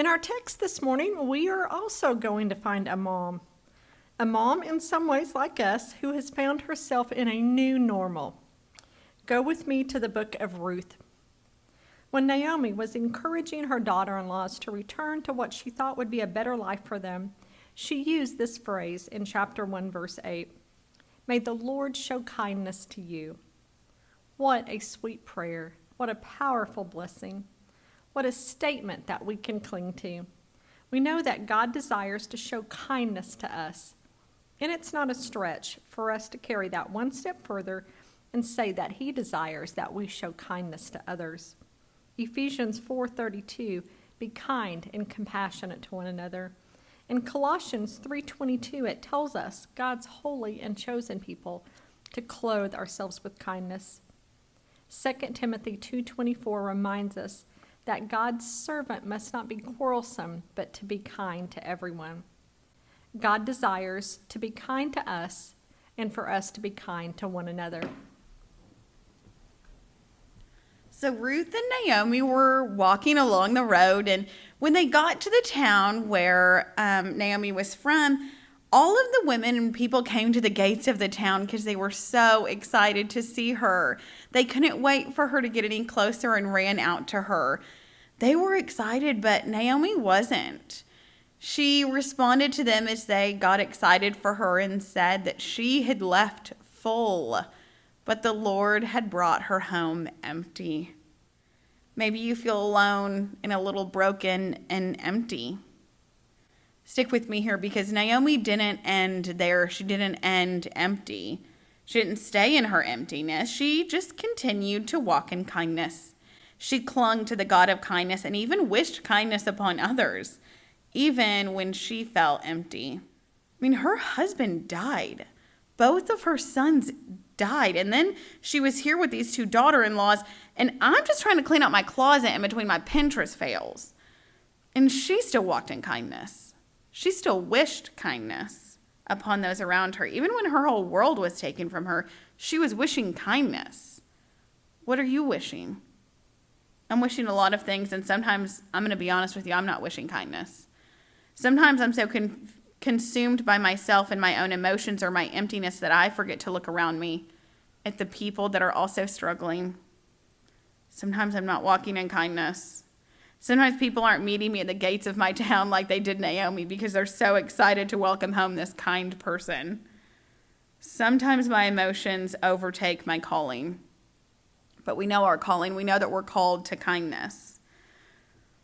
In our text this morning, we are also going to find a mom. A mom in some ways like us who has found herself in a new normal. Go with me to the book of Ruth. When Naomi was encouraging her daughter-in-laws to return to what she thought would be a better life for them, she used this phrase in chapter 1, verse 8. May the Lord show kindness to you. What a sweet prayer. What a powerful blessing. What a statement that we can cling to. We know that God desires to show kindness to us. And it's not a stretch for us to carry that one step further and say that he desires that we show kindness to others. Ephesians 4:32, be kind and compassionate to one another. In Colossians 3:22, it tells us, God's holy and chosen people, to clothe ourselves with kindness. 2 Timothy 2:24 reminds us that God's servant must not be quarrelsome, but to be kind to everyone. God desires to be kind to us and for us to be kind to one another. So Ruth and Naomi were walking along the road, and when they got to the town where Naomi was from, all of the women and people came to the gates of the town because they were so excited to see her. They couldn't wait for her to get any closer and ran out to her. They were excited, but Naomi wasn't. She responded to them as they got excited for her and said that she had left full, but the Lord had brought her home empty. Maybe you feel alone and a little broken and empty. Stick with me here because Naomi didn't end there. She didn't end empty. She didn't stay in her emptiness. She just continued to walk in kindness. She clung to the God of kindness and even wished kindness upon others, even when she felt empty. I mean, her husband died. Both of her sons died. And then she was here with these two daughter-in-laws, and I'm just trying to clean out my closet in between my Pinterest fails. And she still walked in kindness. She still wished kindness upon those around her. Even when her whole world was taken from her, she was wishing kindness. What are you wishing? I'm wishing a lot of things, and sometimes, I'm going to be honest with you, I'm not wishing kindness. Sometimes I'm so consumed by myself and my own emotions or my emptiness that I forget to look around me at the people that are also struggling. Sometimes I'm not walking in kindness. Sometimes people aren't meeting me at the gates of my town like they did Naomi because they're so excited to welcome home this kind person. Sometimes my emotions overtake my calling. But we know our calling. We know that we're called to kindness.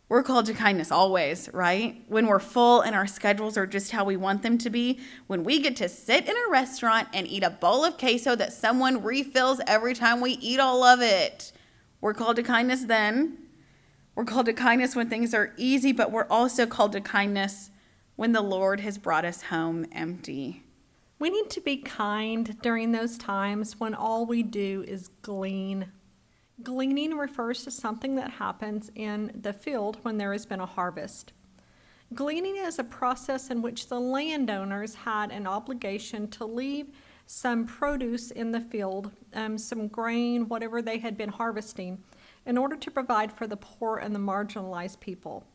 We're called to kindness always, right? When we're full and our schedules are just how we want them to be, when we get to sit in a restaurant and eat a bowl of queso that someone refills every time we eat all of it, we're called to kindness then. We're called to kindness when things are easy, but we're also called to kindness when the Lord has brought us home empty. We need to be kind during those times when all we do is glean. Gleaning refers to something that happens in the field when there has been a harvest. Gleaning is a process in which the landowners had an obligation to leave some produce in the field, some grain, whatever they had been harvesting, in order to provide for the poor and the marginalized people.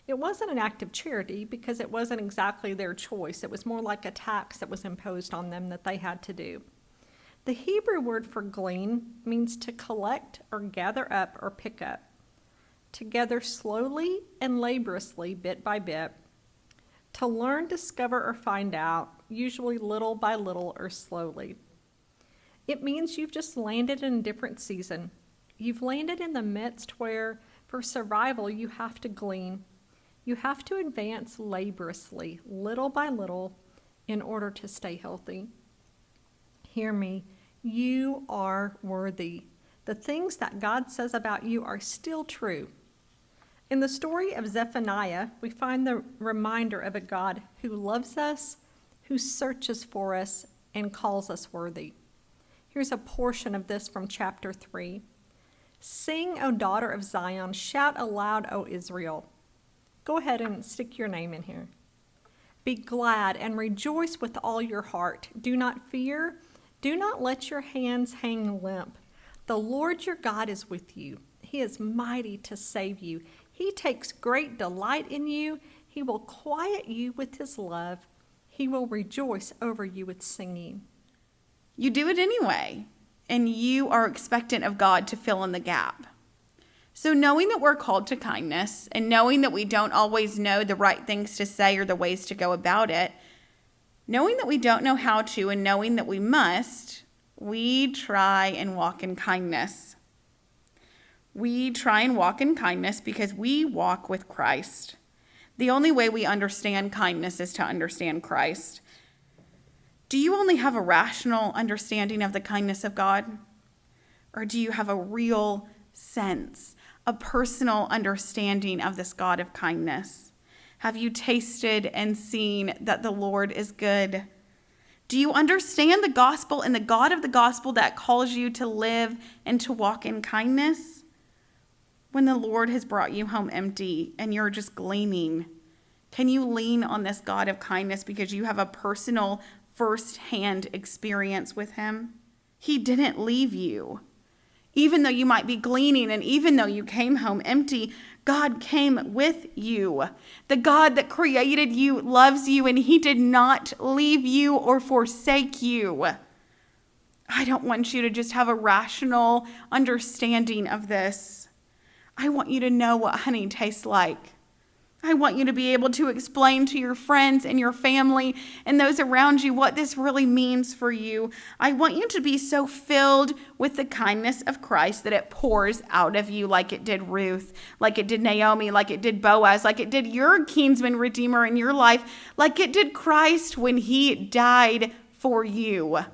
It wasn't an act of charity because it wasn't exactly their choice. It was more like a tax that was imposed on them that they had to do. The Hebrew word for glean means to collect or gather up or pick up, to gather slowly and laboriously bit by bit, to learn, discover, or find out, usually little by little or slowly. It means you've just landed in a different season. You've landed in the midst where, for survival, you have to glean. You have to advance laboriously, little by little, in order to stay healthy. Hear me, you are worthy. The things that God says about you are still true. In the story of Zephaniah, we find the reminder of a God who loves us, who searches for us, and calls us worthy. Here's a portion of this from chapter 3. Sing, O daughter of Zion, shout aloud, O Israel. Go ahead and stick your name in here. Be glad and rejoice with all your heart. Do not fear. Do not let your hands hang limp. The Lord your God is with you. He is mighty to save you. He takes great delight in you. He will quiet you with his love. He will rejoice over you with singing. You do it anyway, and you are expectant of God to fill in the gap. So knowing that we're called to kindness and knowing that we don't always know the right things to say or the ways to go about it, knowing that we don't know how to and knowing that we must, we try and walk in kindness. We try and walk in kindness because we walk with Christ. The only way we understand kindness is to understand Christ. Do you only have a rational understanding of the kindness of God? Or do you have a real sense, a personal understanding of this God of kindness? Have you tasted and seen that the Lord is good? Do you understand the gospel and the God of the gospel that calls you to live and to walk in kindness? When the Lord has brought you home empty and you're just gleaning, can you lean on this God of kindness because you have a personal first-hand experience with him? He didn't leave you. Even though you might be gleaning and even though you came home empty, God came with you. The God that created you loves you, and he did not leave you or forsake you. I don't want you to just have a rational understanding of this. I want you to know what honey tastes like. I want you to be able to explain to your friends and your family and those around you what this really means for you. I want you to be so filled with the kindness of Christ that it pours out of you like it did Ruth, like it did Naomi, like it did Boaz, like it did your kinsman redeemer in your life, like it did Christ when he died for you.